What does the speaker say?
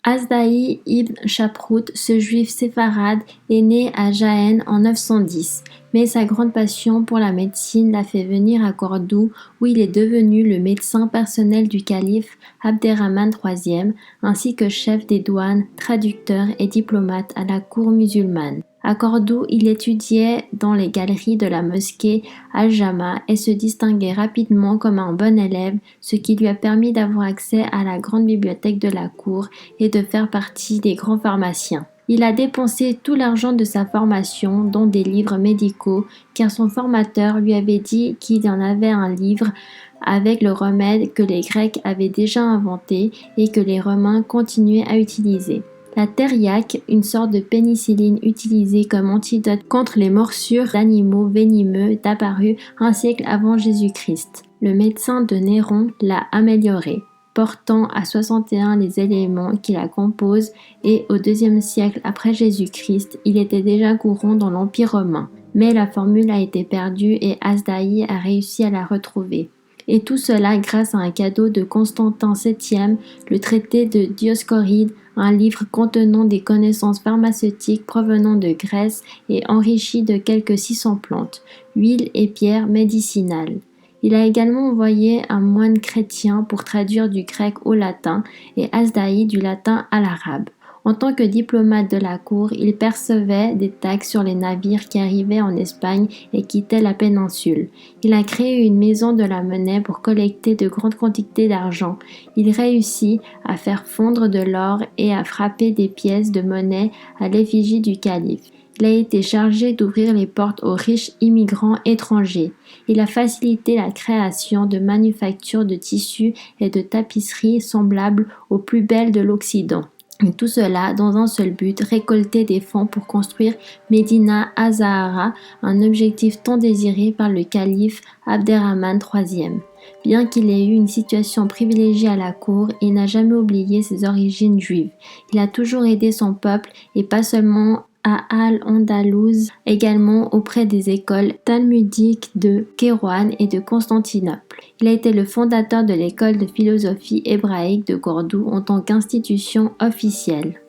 Azdahi ibn Shaprut, ce juif séfarade, est né à Jaën en 910, mais sa grande passion pour la médecine l'a fait venir à Cordoue où il est devenu le médecin personnel du calife Abderrahmane III, ainsi que chef des douanes, traducteur et diplomate à la cour musulmane. À Cordoue, il étudiait dans les galeries de la mosquée Al-Jama et se distinguait rapidement comme un bon élève, ce qui lui a permis d'avoir accès à la grande bibliothèque de la cour et de faire partie des grands pharmaciens. Il a dépensé tout l'argent de sa formation, dont des livres médicaux, car son formateur lui avait dit qu'il y en avait un livre avec le remède que les Grecs avaient déjà inventé et que les Romains continuaient à utiliser. La thériaque, une sorte de pénicilline utilisée comme antidote contre les morsures d'animaux venimeux, est apparue un siècle avant Jésus-Christ. Le médecin de Néron l'a améliorée, portant à 61 les éléments qui la composent, et au IIe siècle après Jésus-Christ, il était déjà courant dans l'Empire romain. Mais la formule a été perdue et Azdahi a réussi à la retrouver. Et tout cela grâce à un cadeau de Constantin VII, le traité de Dioscoride, un livre contenant des connaissances pharmaceutiques provenant de Grèce et enrichi de quelques 600 plantes, huiles et pierres médicinales. Il a également envoyé un moine chrétien pour traduire du grec au latin et Azdahi du latin à l'arabe. En tant que diplomate de la cour, il percevait des taxes sur les navires qui arrivaient en Espagne et quittaient la péninsule. Il a créé une maison de la monnaie pour collecter de grandes quantités d'argent. Il réussit à faire fondre de l'or et à frapper des pièces de monnaie à l'effigie du calife. Il a été chargé d'ouvrir les portes aux riches immigrants étrangers. Il a facilité la création de manufactures de tissus et de tapisseries semblables aux plus belles de l'Occident. Et tout cela dans un seul but, récolter des fonds pour construire Médina Az-Zahra, un objectif tant désiré par le calife Abderrahmane III. Bien qu'il ait eu une situation privilégiée à la cour, il n'a jamais oublié ses origines juives. Il a toujours aidé son peuple et pas seulement à Al-Andalouse, également auprès des écoles talmudiques de Kairouan et de Constantinople. Il a été le fondateur de l'école de philosophie hébraïque de Cordoue en tant qu'institution officielle.